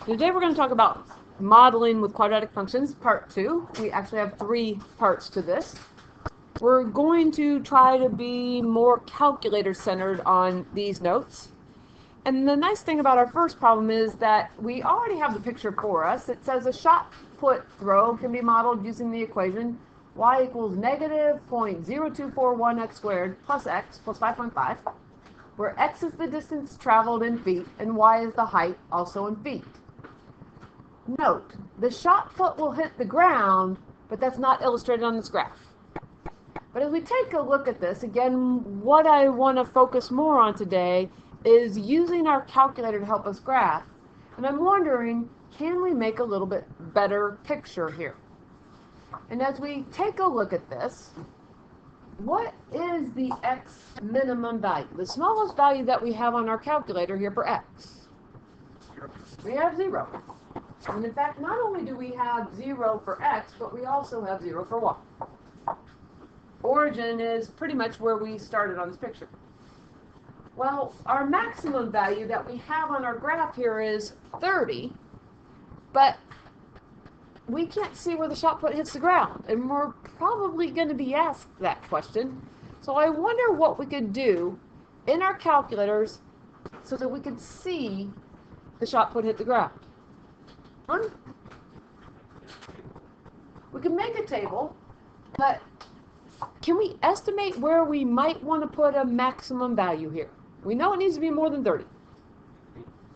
Today we're going to talk about modeling with quadratic functions, part 2. We actually have 3 parts to this. We're going to try to be more calculator-centered on these notes. And the nice thing about our first problem is that we already have the picture for us. It says a shot put throw can be modeled using the equation y equals negative 0.0241x squared plus x plus 5.5, where x is the distance traveled in feet and y is the height, also in feet. Note, the shot put will hit the ground, but that's not illustrated on this graph. But as we take a look at this, again, what I want to focus more on today is using our calculator to help us graph. And I'm wondering, can we make a little bit better picture here? And as we take a look at this, what is the x minimum value? The smallest value that we have on our calculator here for x. We have 0. And in fact, not only do we have 0 for x, but we also have 0 for y. Origin is pretty much where we started on this picture. Well, our maximum value that we have on our graph here is 30, but we can't see where the shot put hits the ground, and we're probably going to be asked that question. So I wonder what we could do in our calculators so that we could see the shot put hit the ground. We can make a table, but can we estimate where we might want to put a maximum value here? We know it needs to be more than 30.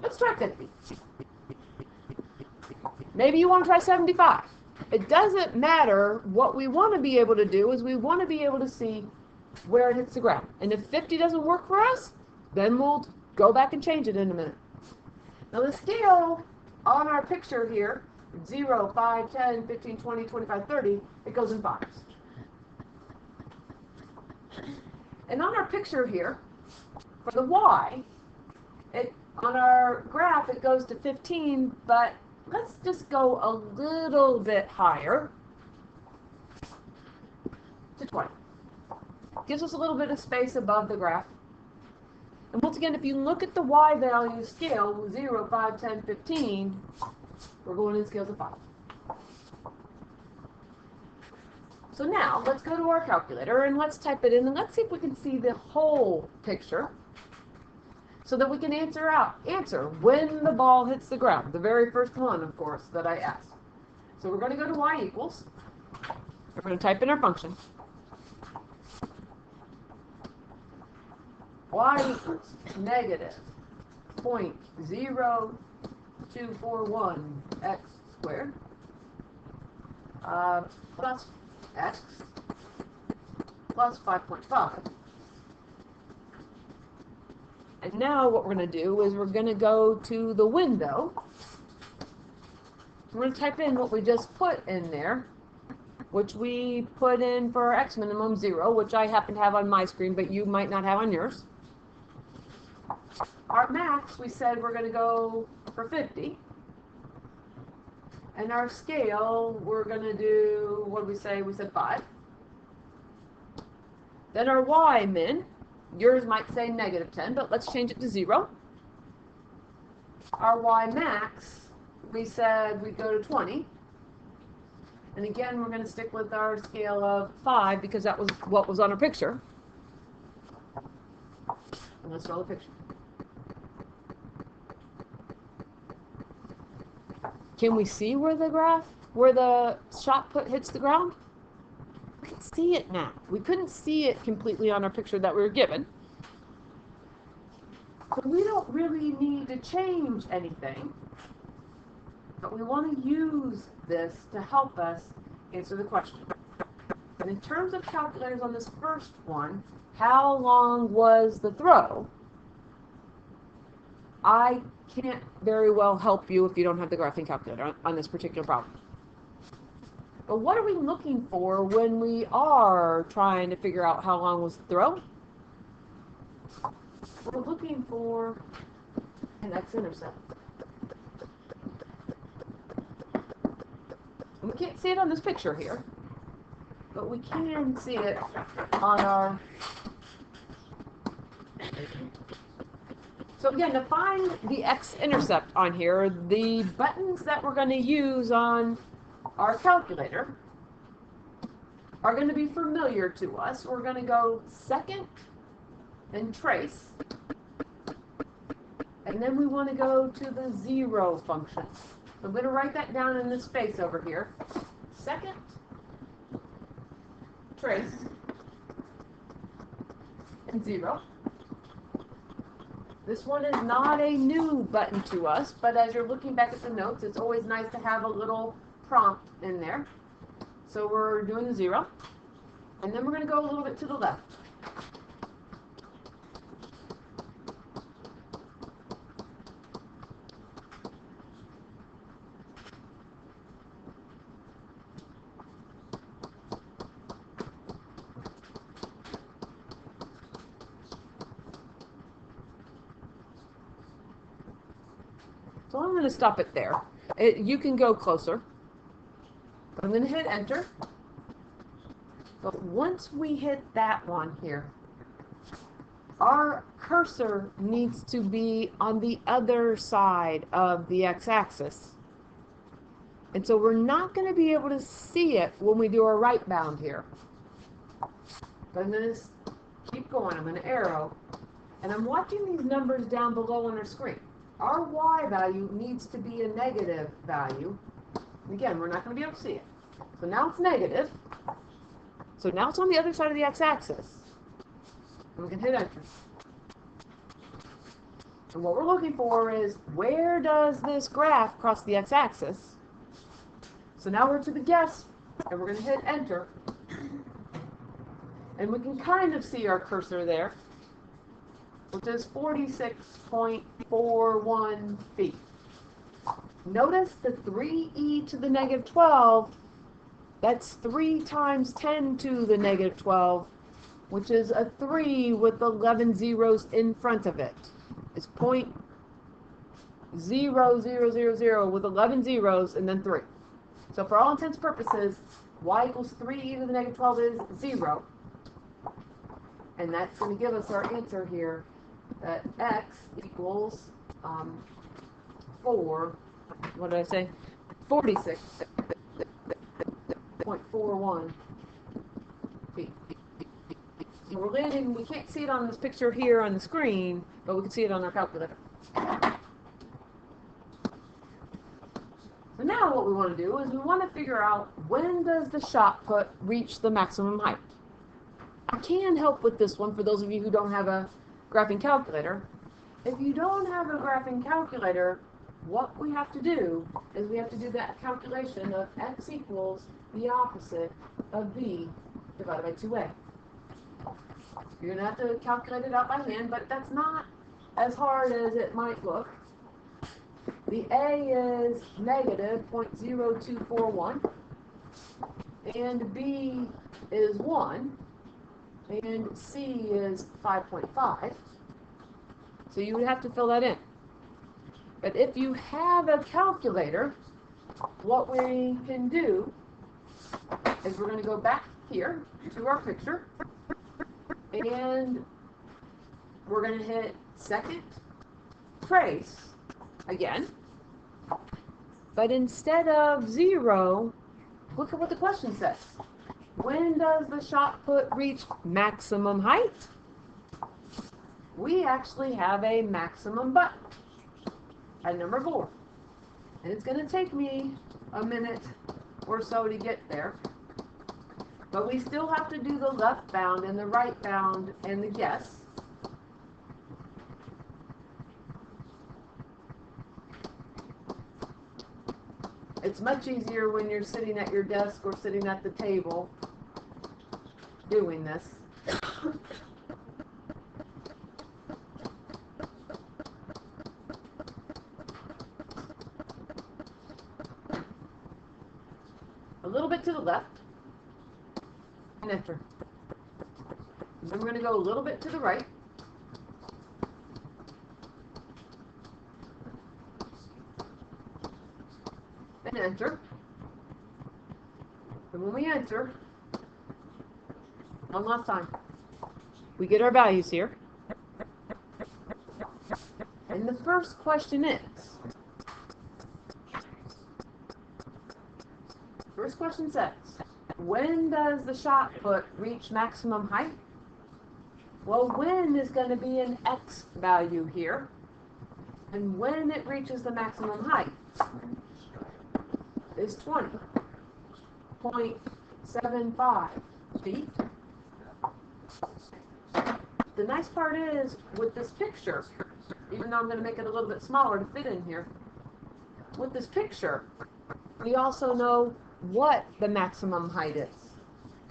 Let's try 50. Maybe you want to try 75. It doesn't matter. What we want to be able to do is we want to be able to see where it hits the ground. And if 50 doesn't work for us, then we'll go back and change it in a minute. Now the scale on our picture here, 0, 5, 10, 15, 20, 25, 30, it goes in 5s. And on our picture here, for the y, on our graph it goes to 15, but let's just go a little bit higher to 20. Gives us a little bit of space above the graph. And once again, if you look at the y value scale, 0, 5, 10, 15, we're going in scales of 5. So now, let's go to our calculator and let's type it in and let's see if we can see the whole picture so that we can answer when the ball hits the ground. The very first one, of course, that I asked. So we're going to go to y equals. We're going to type in our function. Y equals negative 0.0241 x squared plus x plus 5.5. And now what we're going to do is we're going to go to the window. We're going to type in what we just put in there, which we put in for our x minimum 0, which I happen to have on my screen, but you might not have on yours. Our max, we said we're going to go for 50. And our scale, we're going to do, what did we say? We said 5. Then our y min, yours might say negative 10, but let's change it to 0. Our y max, we said we'd go to 20. And again, we're going to stick with our scale of 5 because that was what was on our picture. And let's draw the picture. Can we see where the shot put hits the ground? We can see it now. We couldn't see it completely on our picture that we were given. So we don't really need to change anything. But we want to use this to help us answer the question. And in terms of calculators on this first one, how long was the throw? I can't very well help you if you don't have the graphing calculator on this particular problem. But what are we looking for when we are trying to figure out how long was the throw? We're looking for an x-intercept. And we can't see it on this picture here, but we can see it on our So again, to find the x-intercept on here, the buttons that we're going to use on our calculator are going to be familiar to us. We're going to go second and trace, and then we want to go to the 0 function. I'm going to write that down in this space over here. Second, trace, and 0. This one is not a new button to us, but as you're looking back at the notes, it's always nice to have a little prompt in there. So we're doing the 0, and then we're going to go a little bit to the left. So I'm going to stop it there. You can go closer. I'm going to hit enter. But once we hit that one here, our cursor needs to be on the other side of the x-axis. And so we're not going to be able to see it when we do our right bound here. But I'm going to keep going. I'm going to arrow. And I'm watching these numbers down below on our screen. Our y value needs to be a negative value. Again, we're not going to be able to see it. So now it's negative. So now it's on the other side of the x-axis. And we can hit enter. And what we're looking for is, where does this graph cross the x-axis? So now we're to the guess, and we're going to hit enter. And we can kind of see our cursor there, which is 46.41 feet. Notice the 3e to the negative 12, that's 3 times 10 to the negative 12, which is a 3 with 11 zeros in front of it. It's 0.0000 with 11 zeros and then 3. So for all intents and purposes, y equals 3e to the negative 12 is 0. And that's going to give us our answer here, that x equals 46.41 feet. So we're landing, we can't see it on this picture here on the screen, but we can see it on our calculator. So now what we want to do is we want to figure out, when does the shot put reach the maximum height? I can help with this one for those of you who don't have a graphing calculator. If you don't have a graphing calculator, what we have to do is we have to do that calculation of x equals the opposite of b divided by 2a. You're going to have to calculate it out by hand, but that's not as hard as it might look. The a is negative 0.0241, and b is 1, and c is 5.5. So you would have to fill that in. But if you have a calculator, what we can do is we're going to go back here to our picture, and we're going to hit second trace again. But instead of 0, look at what the question says. When does the shot put reach maximum height? We actually have a maximum button at number 4. And it's going to take me a minute or so to get there. But we still have to do the left bound and the right bound and the guess. It's much easier when you're sitting at your desk or sitting at the table doing this. A little bit to the left, and enter. Then we're going to go a little bit to the right, and enter. And when we enter, one last time, we get our values here. And the first question says, when does the shot put reach maximum height? Well, when is going to be an x value here, and when it reaches the maximum height is 20.75 feet. The nice part is, with this picture, even though I'm going to make it a little bit smaller to fit in here, with this picture, we also know what the maximum height is.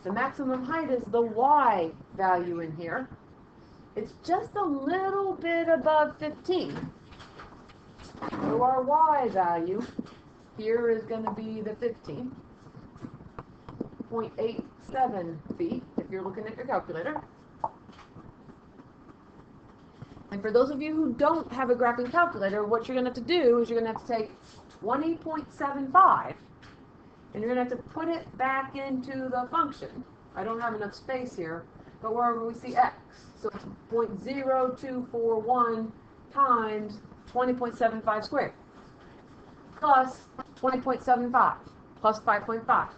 The maximum height is the y value in here. It's just a little bit above 15. So our y value here is going to be the 15.87 feet, if you're looking at your calculator. And for those of you who don't have a graphing calculator, what you're going to have to do is you're going to have to take 20.75 and you're going to have to put it back into the function. I don't have enough space here, but wherever we see x, so it's 0.0241 times 20.75 squared plus 20.75 plus 5.5.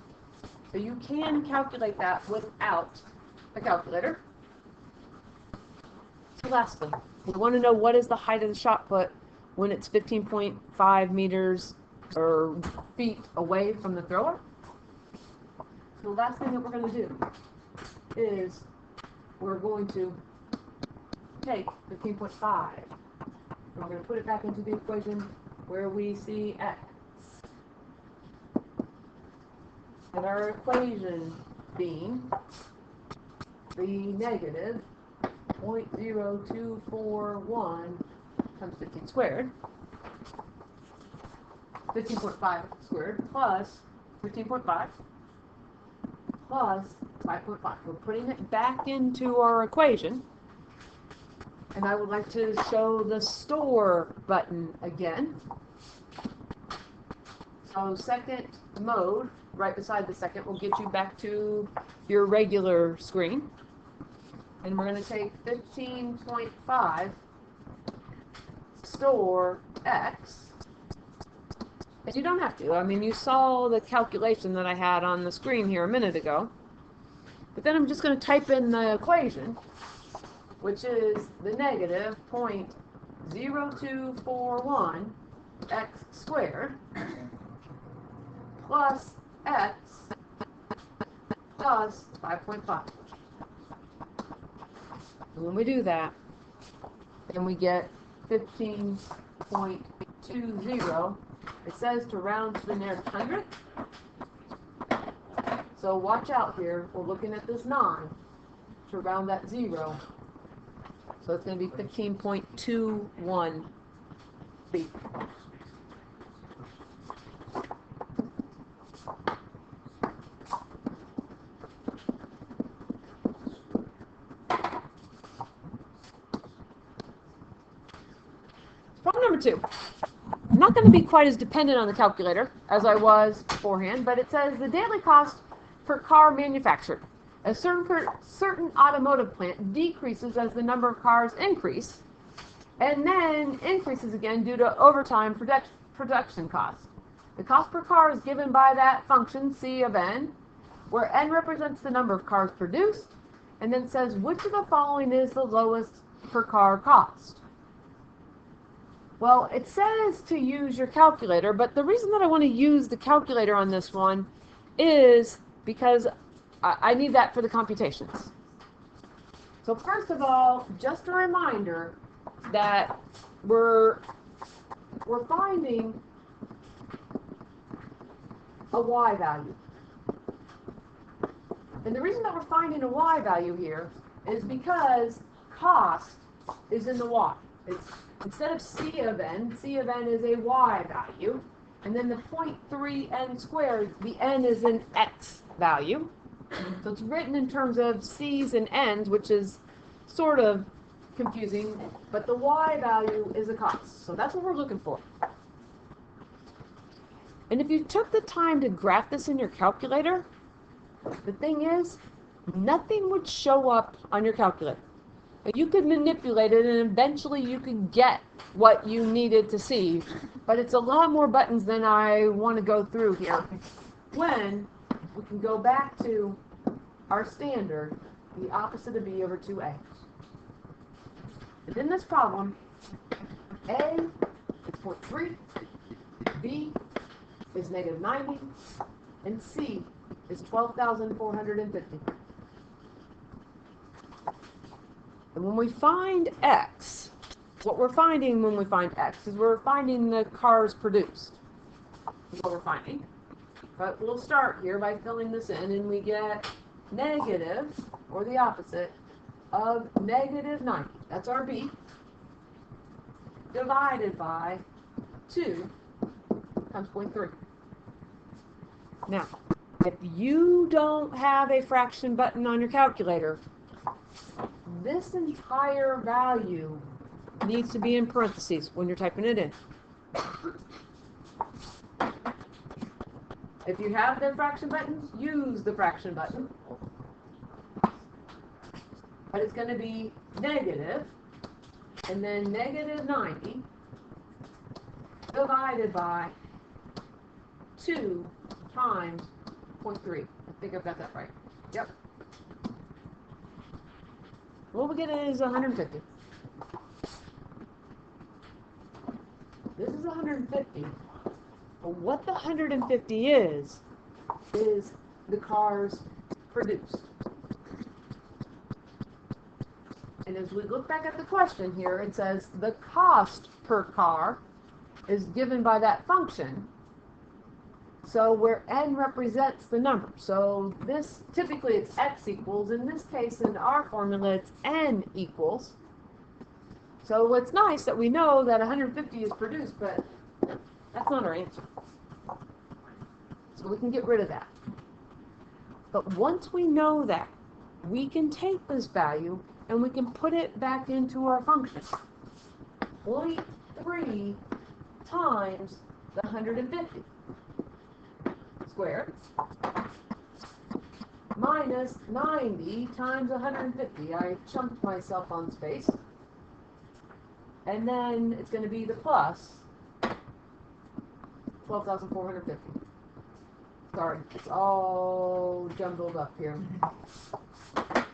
So you can calculate that without a calculator. So lastly, we want to know what is the height of the shot put when it's 15.5 meters or feet away from the thrower. So the last thing that we're going to do is we're going to take 15.5 and we're going to put it back into the equation where we see x. And our equation being the negative 0.0241 times 15 squared, 15.5 squared plus 15.5 plus 5.5. We're putting it back into our equation. And I would like to show the store button again. So second mode, right beside the second, will get you back to your regular screen. And we're going to take 15.5, store x. And you don't have to. I mean, you saw the calculation that I had on the screen here a minute ago. But then I'm just going to type in the equation, which is the negative 0.0241 x squared plus x plus 5.5. When we do that, then we get 15.20. It says to round to the nearest hundredth. So watch out here. We're looking at this 9 to round that 0. So it's going to be 15.21 feet. Problem number 2. I'm not going to be quite as dependent on the calculator as I was beforehand, but it says the daily cost per car manufactured. A certain automotive plant decreases as the number of cars increase, and then increases again due to overtime production costs. The cost per car is given by that function C of n, where n represents the number of cars produced, and then says which of the following is the lowest per car cost. Well, it says to use your calculator, but the reason that I want to use the calculator on this one is because I need that for the computations. So first of all, just a reminder that we're finding a y value. And the reason that we're finding a y value here is because cost is in the y. Instead of C of n is a y value, and then the 0.3n squared, the n is an x value. So it's written in terms of c's and n's, which is sort of confusing, but the y value is a cost. So that's what we're looking for. And if you took the time to graph this in your calculator, the thing is, nothing would show up on your calculator. You could manipulate it and eventually you could get what you needed to see, but it's a lot more buttons than I want to go through here. When we can go back to our standard, the opposite of b over 2a. And in this problem, a is 0.3, b is negative 90, and c is 12,450. And when we find x, what we're finding when we find x is we're finding the cars produced. That's what we're finding. But we'll start here by filling this in, and we get negative, or the opposite, of negative 90. That's our b, divided by 2 times 0.3. Now, if you don't have a fraction button on your calculator, this entire value needs to be in parentheses when you're typing it in. If you have the fraction buttons, use the fraction button. But it's going to be negative, and then negative 90 divided by 2 times 0.3. I think I've got that right. Yep. What we get is 150. This is 150. But what the 150 is the cars produced. And as we look back at the question here, it says the cost per car is given by that function. So where n represents the number. So this, typically it's x equals. In this case, in our formula, it's n equals. So it's nice that we know that 150 is produced, but that's not our answer. So we can get rid of that. But once we know that, we can take this value and we can put it back into our function. 0.3 times the 150 squared minus 90 times 150. I chunked myself on space. And then it's going to be the plus 12,450. Sorry, it's all jumbled up here. But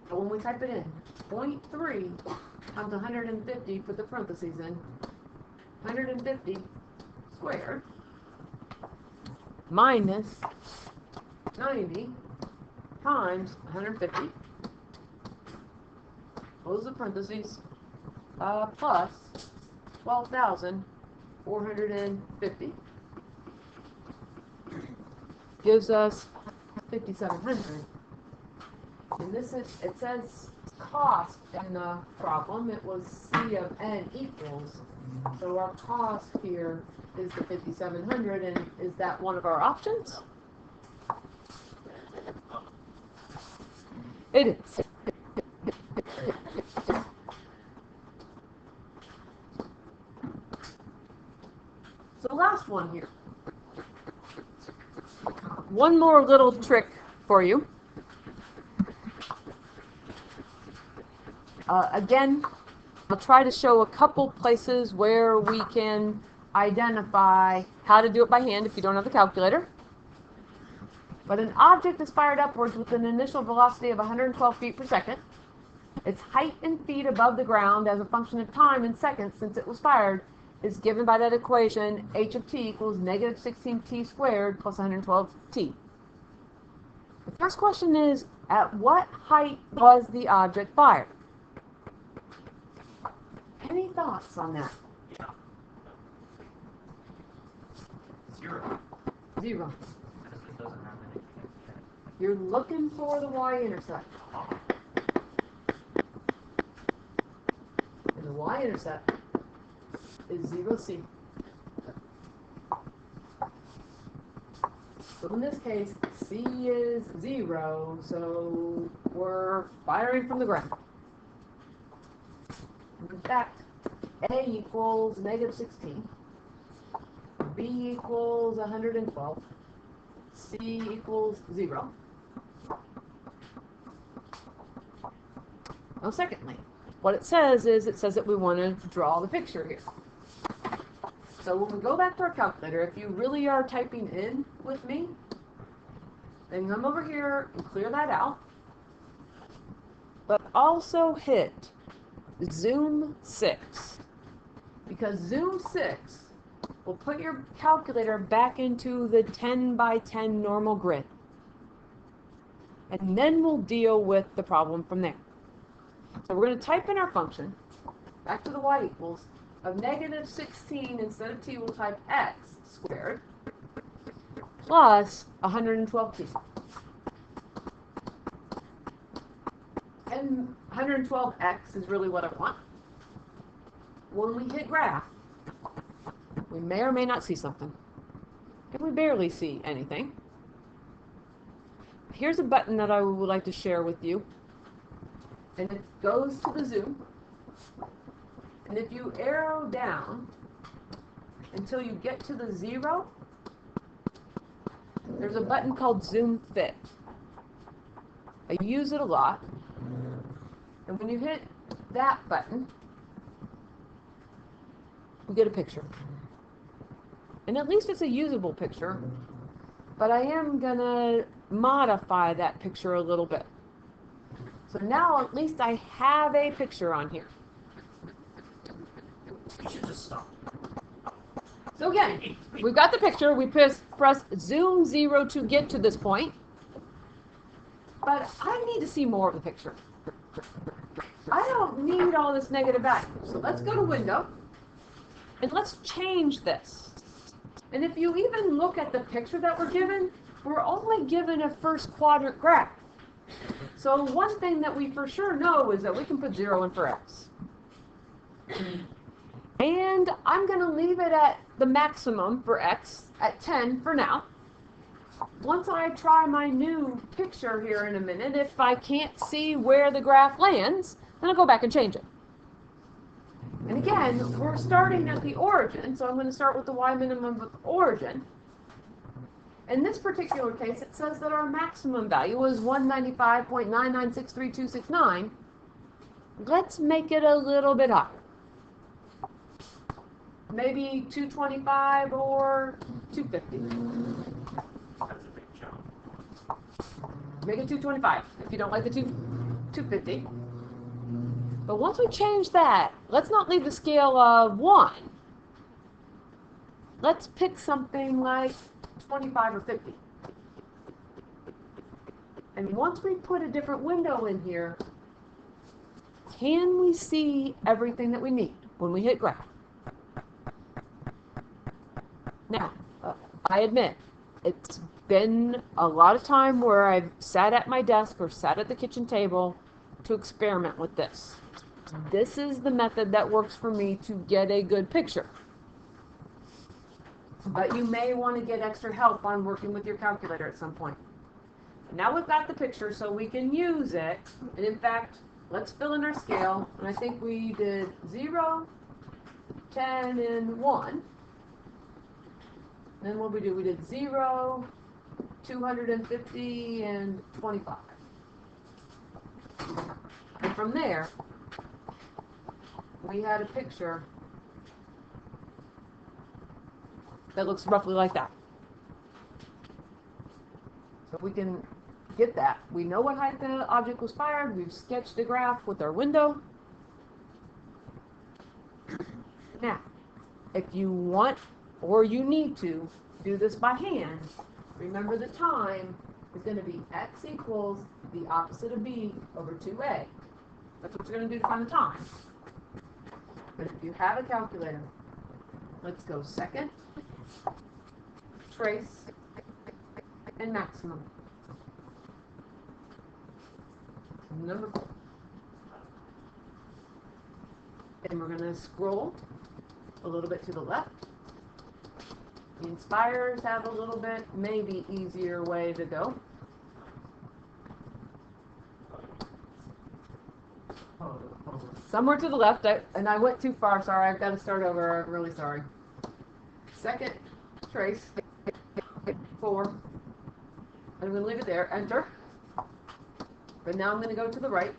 when we type it in, 0.3 times 150, put the parentheses in, 150 squared minus 90 times 150, close the parentheses, plus 12,450 gives us 5,700. And this is, it says cost in the problem. It was C of n equals. So our cost here is the 5,700, and is that one of our options? It is. So the last one here. One more little trick for you. Again, I'll try to show a couple places where we can identify how to do it by hand if you don't have the calculator. But an object is fired upwards with an initial velocity of 112 feet per second. Its height in feet above the ground as a function of time in seconds since it was fired is given by that equation, h of t equals negative 16t squared plus 112t. The first question is, at what height was the object fired? Any thoughts on that? Yeah. 0. 0. Because it doesn't have any. You're looking for the y-intercept. And the y-intercept is 0c. So in this case, c is 0, so we're firing from the ground. In fact, a equals negative 16, b equals 112, c equals 0. Now, secondly, what it says is it says that we want to draw the picture here. So when we go back to our calculator, if you really are typing in with me, then come over here and clear that out. But also hit Zoom 6, because Zoom 6 will put your calculator back into the 10 by 10 normal grid. And then we'll deal with the problem from there. So we're going to type in our function, back to the y equals, of negative 16 instead of t, we'll type x squared plus 112t. And 112x is really what I want. When we hit graph, we may or may not see something. And we barely see anything. Here's a button that I would like to share with you. And it goes to the zoom. And if you arrow down until you get to the 0, there's a button called Zoom Fit. I use it a lot. And when you hit that button, we get a picture. And at least it's a usable picture, but I am gonna modify that picture a little bit. So now at least I have a picture on here. You should just stop. So again, we've got the picture. We press Zoom 0 to get to this point. But I need to see more of the picture. I don't need all this negative value. So let's go to Window, and let's change this. And if you even look at the picture that we're given, we're only given a first quadrant graph. So one thing that we for sure know is that we can put 0 in for x. And I'm going to leave it at the maximum for x at 10 for now. Once I try my new picture here in a minute, if I can't see where the graph lands, then I'll go back and change it. And again, we're starting at the origin, so I'm going to start with the y minimum of origin. In this particular case, it says that our maximum value is 195.9963269. Let's make it a little bit higher. Maybe 225 or 250. That's a big jump. Make it 225 if you don't like the 250. But once we change that, let's not leave the scale of 1. Let's pick something like 25 or 50. And once we put a different window in here, can we see everything that we need when we hit graph? Now, I admit, it's been a lot of time where I've sat at my desk or sat at the kitchen table to experiment with this. This is the method that works for me to get a good picture. But you may want to get extra help on working with your calculator at some point. Now we've got the picture, so we can use it. And in fact, let's fill in our scale. And I think we did 0, 10, and 1. And then what we do, we did 0, 250, and 25. And from there, we had a picture that looks roughly like that. So we can get that. We know what height the object was fired. We've sketched a graph with our window. Now, if you want or you need to do this by hand, remember the time is going to be x equals the opposite of b over 2a. That's what you're going to do to find the time. But if you have a calculator, let's go second, trace, and maximum. Number 4. And we're going to scroll a little bit to the left. The inspirers have a little bit, maybe easier way to go. Somewhere to the left, and I went too far, sorry, I've got to start over, I'm really sorry. Second, trace, 4, I'm going to leave it there, enter. But now I'm going to go to the right,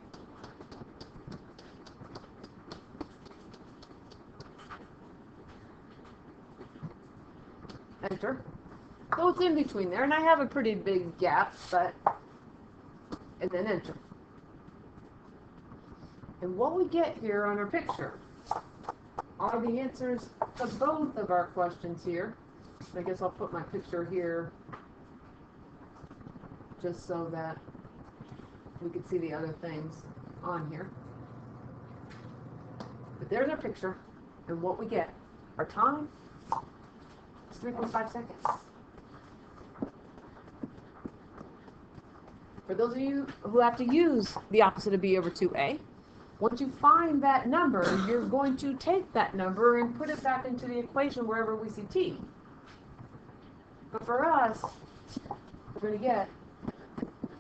enter. So it's in between there, and I have a pretty big gap, and then enter. And what we get here on our picture are the answers to both of our questions here. I guess I'll put my picture here just so that we can see the other things on here. But there's our picture, and what we get. Our time is 3.5 seconds. For those of you who have to use the opposite of b over 2a, once you find that number, you're going to take that number and put it back into the equation wherever we see t. But for us, we're going to get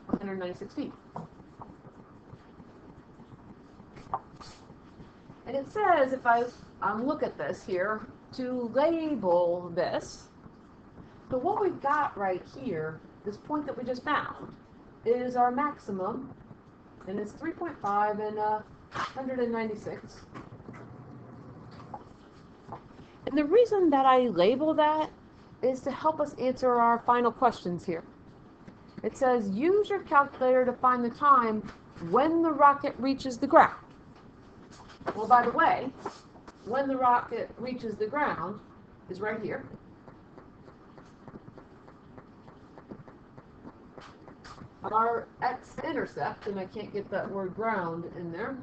196 feet. And it says, if I look at this here, to label this. So what we've got right here, this point that we just found, is our maximum, and it's 3.5 and 196. And the reason that I label that is to help us answer our final questions here. It says, use your calculator to find the time when the rocket reaches the ground. Well, by the way, when the rocket reaches the ground is right here. Our x-intercept, and I can't get that word ground in there.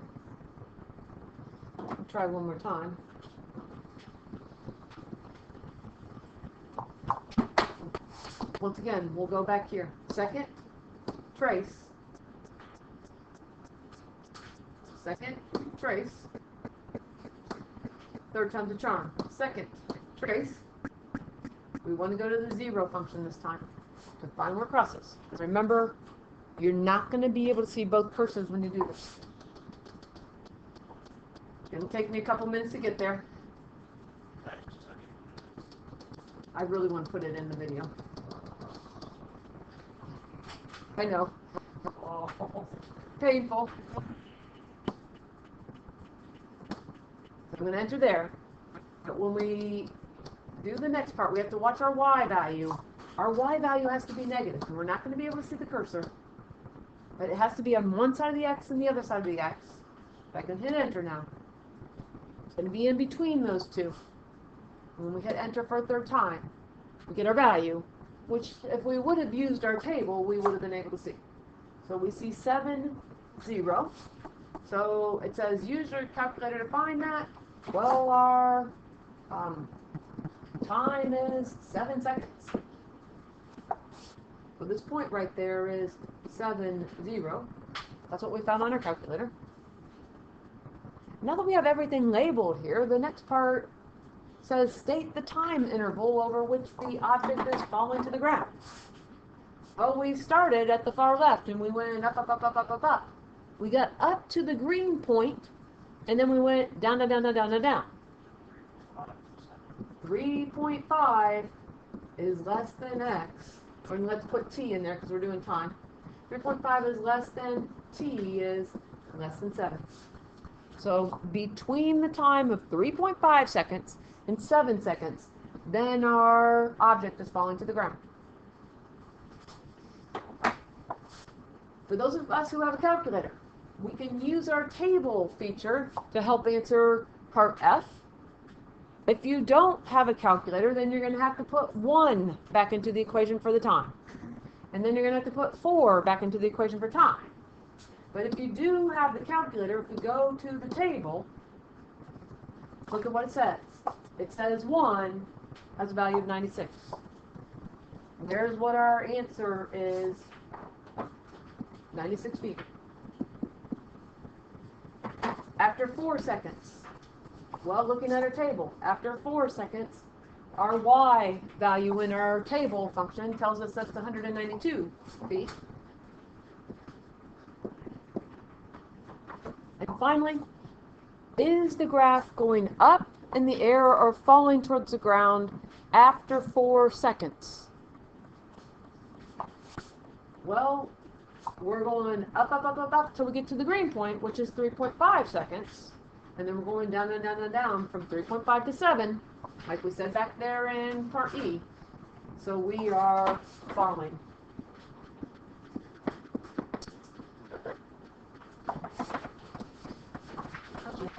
I'll try one more time. Once again, we'll go back here. Second, trace. Second, trace. Third time's a charm. Second, trace. We want to go to the zero function this time to find where it crosses. Remember, you're not going to be able to see both cursors when you do this. It'll take me a couple minutes to get there. I really want to put it in the video. I know. Oh, painful. I'm going to enter there. But when we do the next part, we have to watch our y value. Our y value has to be negative, and we're not going to be able to see the cursor. But it has to be on one side of the x and the other side of the x. If I can hit enter now, it's going to be in between those two. And when we hit enter for a third time, we get our value, which if we would have used our table, we would have been able to see. So we see 7, 0. So it says use your calculator to find that. Well, our time is 7 seconds. So this point right there is 7, 0. That's what we found on our calculator. Now that we have everything labeled here, the next part says state the time interval over which the object is falling to the ground. Well, we started at the far left and we went up, up, up, up, up, up, up. We got up to the green point and then we went down, down, down, down, down, down, down. 3.5 is less than x. Or let's put t in there because we're doing time. 3.5 is less than t is less than 7. So between the time of 3.5 seconds and 7 seconds, then our object is falling to the ground. For those of us who have a calculator, we can use our table feature to help answer part F. If you don't have a calculator, then you're going to have to put 1 back into the equation for the time. And then you're going to have to put 4 back into the equation for time. But if you do have the calculator, if we go to the table, look at what it says. It says 1 has a value of 96. And there's what our answer is, 96 feet. After 4 seconds, well, looking at our table, after 4 seconds, our y value in our table function tells us that's 192 feet. And finally, is the graph going up in the air or falling towards the ground after 4 seconds? Well, we're going up, up, up, up, up till we get to the green point, which is 3.5 seconds. And then we're going down and down and down from 3.5 to 7, like we said back there in part E. So we are falling.